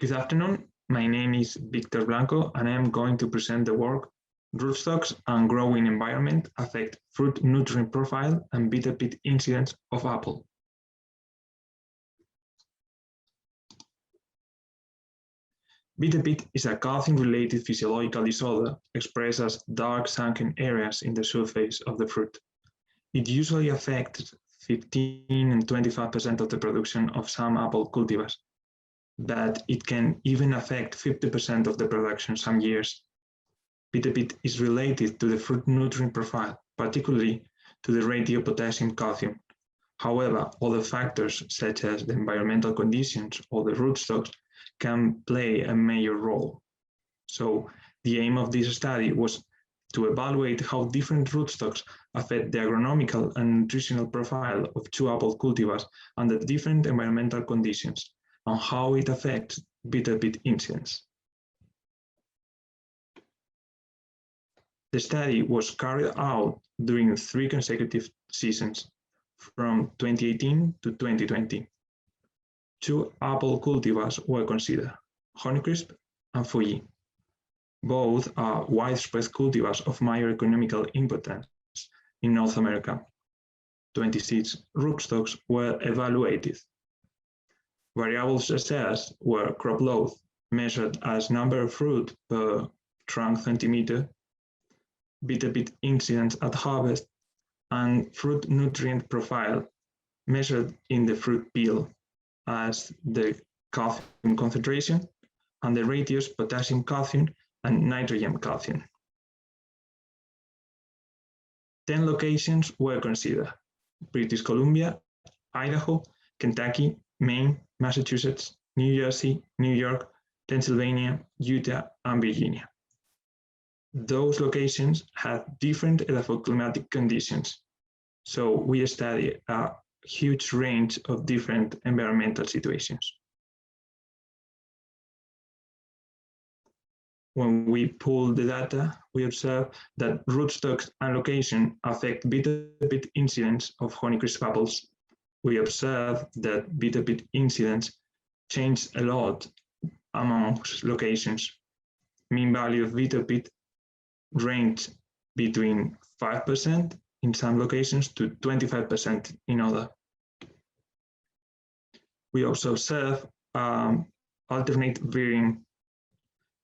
Good afternoon. My name is Victor Blanco, and I am going to present the work Rootstocks and Growing Environment Affect Fruit Nutrient Profile and Beta Pit Incidence of Apple. Beta pit is a calcium-related physiological disorder expressed as dark sunken areas in the surface of the fruit. It usually affects 15 and 25% of the production of some apple cultivars, but it can even affect 50% of the production some years. Beta pit is related to the fruit nutrient profile, particularly to the ratio potassium-calcium. However, other factors such as the environmental conditions or the rootstocks can play a major role. So the aim of this study was to evaluate how different rootstocks affect the agronomical and nutritional profile of two apple cultivars under different environmental conditions, and how it affects beta pit incidence. The study was carried out during 3 consecutive seasons, from 2018 to 2020. 2 apple cultivars were considered, Honeycrisp and Fuji. Both are widespread cultivars of major economical importance in North America. 26 rootstocks were evaluated. Variables assessed were crop load, measured as number of fruit per trunk centimeter, beta pit incidence at harvest, and fruit nutrient profile, measured in the fruit peel as the calcium concentration and the ratios potassium-calcium and nitrogen-calcium. 10 locations were considered: British Columbia, Idaho, Kentucky, Maine, Massachusetts, New Jersey, New York, Pennsylvania, Utah, and Virginia. Those locations had different edapoclimatic conditions, so we studied a huge range of different environmental situations. When we pull the data, we observe that rootstocks and location affect beta pit incidence of Honeycrisp apples. We observe that beta pit incidence changed a lot amongst locations. Mean value of beta pit ranged between 5% in some locations to 25% in other. We also observe alternate varying.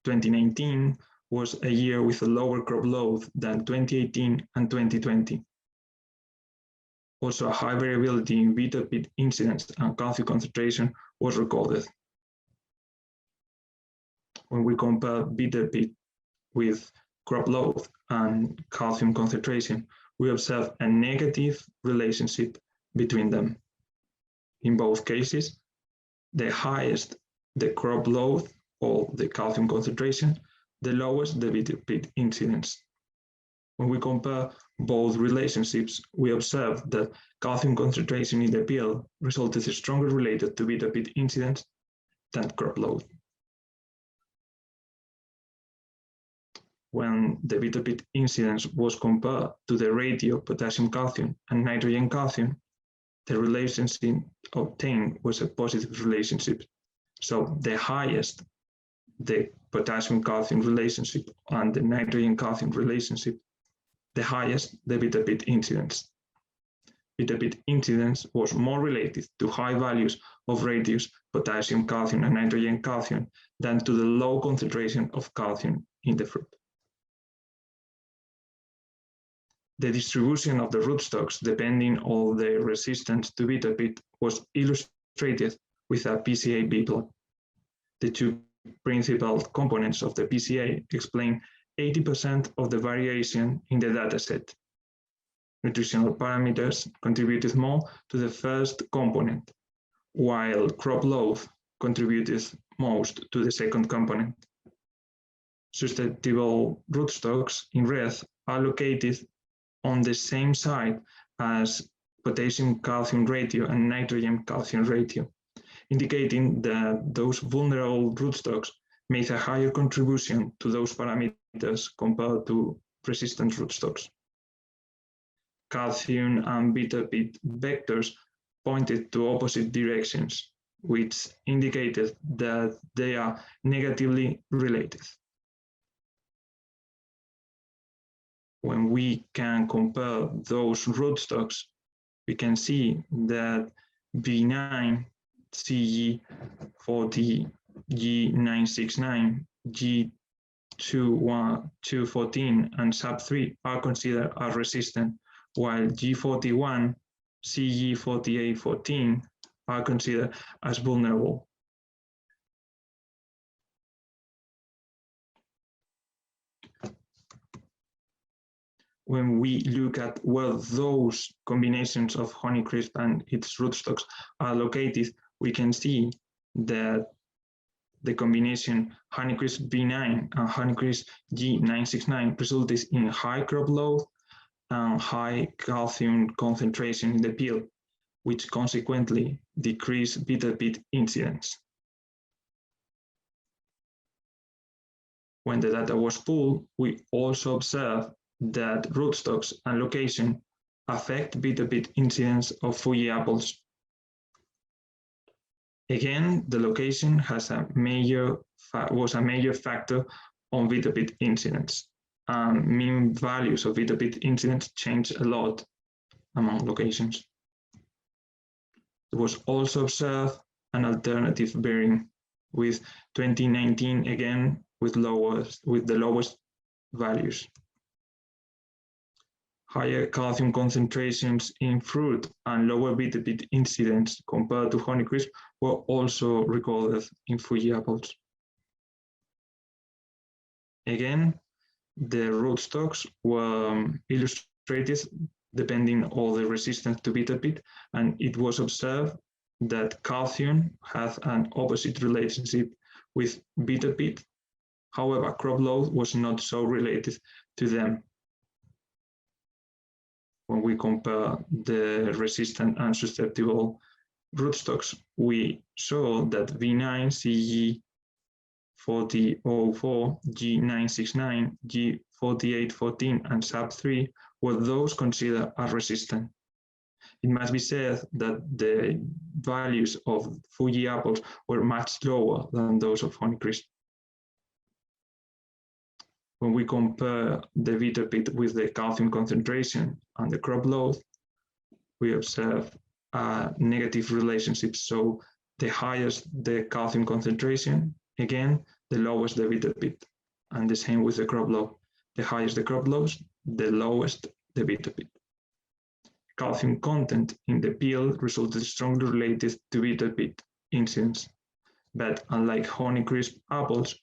2019 was a year with a lower crop load than 2018 and 2020. Also, a high variability in beta pit incidence and calcium concentration was recorded. When we compare beta pit with crop load and calcium concentration, we observe a negative relationship between them. In both cases, the highest the crop load or the calcium concentration, the lowest the beta pit incidence. When we compare both relationships, we observe that calcium concentration in the peel result is stronger related to beta pit incidence than crop load. When the beta pit incidence was compared to the ratio potassium-calcium and nitrogen-calcium, the relationship obtained was a positive relationship. So the highest the potassium-calcium relationship and the nitrogen-calcium relationship, the highest the beta pit incidence. Beta pit incidence was more related to high values of ratios potassium-calcium and nitrogen-calcium than to the low concentration of calcium in the fruit. The distribution of the rootstocks depending on the resistance to beta pit was illustrated with a PCA plot. The 2 principal components of the PCA explain 80% of the variation in the dataset. Nutritional parameters contributed more to the first component, while crop load contributed most to the second component. Susceptible rootstocks in red are located on the same side as potassium-calcium ratio and nitrogen-calcium ratio, indicating that those vulnerable rootstocks made a higher contribution to those parameters compared to resistant rootstocks. Calcium and beta pit vectors pointed to opposite directions, which indicated that they are negatively related. When we can compare those rootstocks, we can see that V9, CG 40, G969, G214, and SAP3 are considered as resistant, while G41, CG4814 are considered as vulnerable. When we look at where those combinations of Honeycrisp and its rootstocks are located, we can see that the combination Honeycrisp V9 and Honeycrisp G969 resulted in high crop load and high calcium concentration in the peel, which consequently decreased bitter pit incidence. When the data was pulled, we also observed that rootstocks and location affect bitter pit incidence of Fuji apples. Again, the location was a major factor on bitter pit incidence, and mean values of bitter pit incidence change a lot among locations. It was also observed an alternative bearing with 2019 again with the lowest values. Higher calcium concentrations in fruit and lower bitter pit incidence compared to Honeycrisp were also recorded in Fuji apples. Again, the rootstocks were illustrated depending on the resistance to bitter pit, and it was observed that calcium has an opposite relationship with bitter pit. However, crop load was not so related to them. When we compare the resistant and susceptible rootstocks, we saw that V9, CG4004, G969, G4814, and SAP3 were those considered as resistant. It must be said that the values of Fuji apples were much lower than those of Honeycrisp. When we compare the bitter pit with the calcium concentration and the crop load, we observe a negative relationship. So the highest the calcium concentration, again, the lowest the bitter pit. And the same with the crop load. The highest the crop load, the lowest the bitter pit. Calcium content in the peel resulted strongly related to bitter pit incidence. But unlike Honeycrisp apples,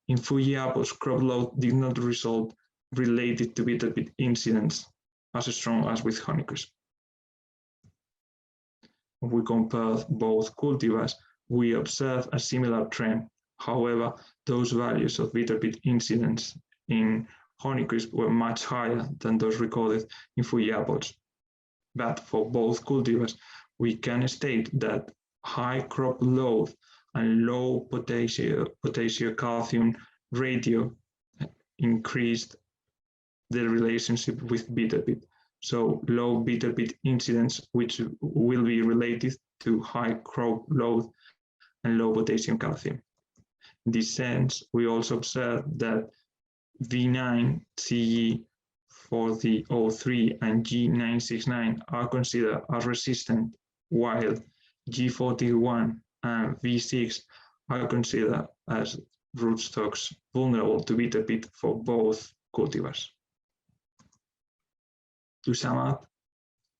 in Fuji apples, crop load did not result related to bitter pit incidence as strong as with Honeycrisp. When we compare both cultivars, we observe a similar trend. However, those values of bitter pit incidence in Honeycrisp were much higher than those recorded in Fuji apples. But for both cultivars, we can state that high crop load and low potassium-calcium ratio increased the relationship with bitter pit. So low bitter pit incidence, which will be related to high crop load and low potassium-calcium. In this sense, we also observe that V9, CG4003, and G969 are considered as resistant, while G41 and V6 are considered as rootstocks vulnerable to bitter pit for both cultivars. To sum up,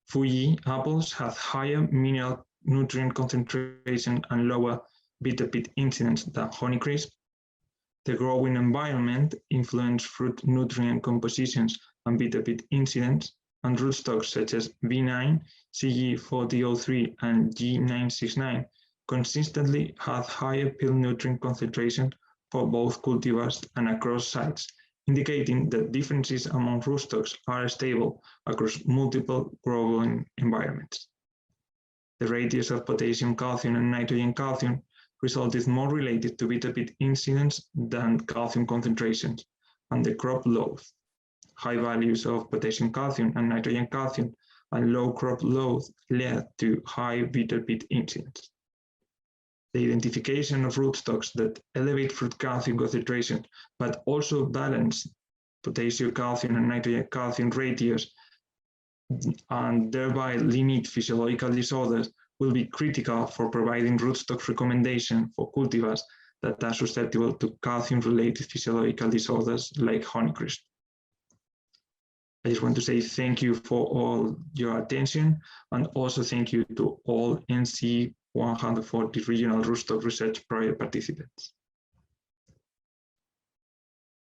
Fuji apples have higher mineral nutrient concentration and lower bitter pit incidence than Honeycrisp. The growing environment influenced fruit nutrient compositions and bitter pit incidence, and rootstocks such as V9, CG4003, and G969 consistently have higher peel nutrient concentration for both cultivars and across sites, indicating that differences among rootstocks are stable across multiple growing environments. The ratios of potassium-calcium and nitrogen-calcium resulted more related to bitter pit incidence than calcium concentrations and the crop load. High values of potassium-calcium and nitrogen-calcium and low crop load led to high bitter pit incidence. the identification of rootstocks that elevate fruit calcium concentration, but also balance potassium calcium and nitrogen calcium ratios, and thereby limit physiological disorders, will be critical for providing rootstock recommendation for cultivars that are susceptible to calcium-related physiological disorders like honeycrisp. I just want to say thank you for all your attention, and also thank you to all NC 140 regional rootstock research project participants.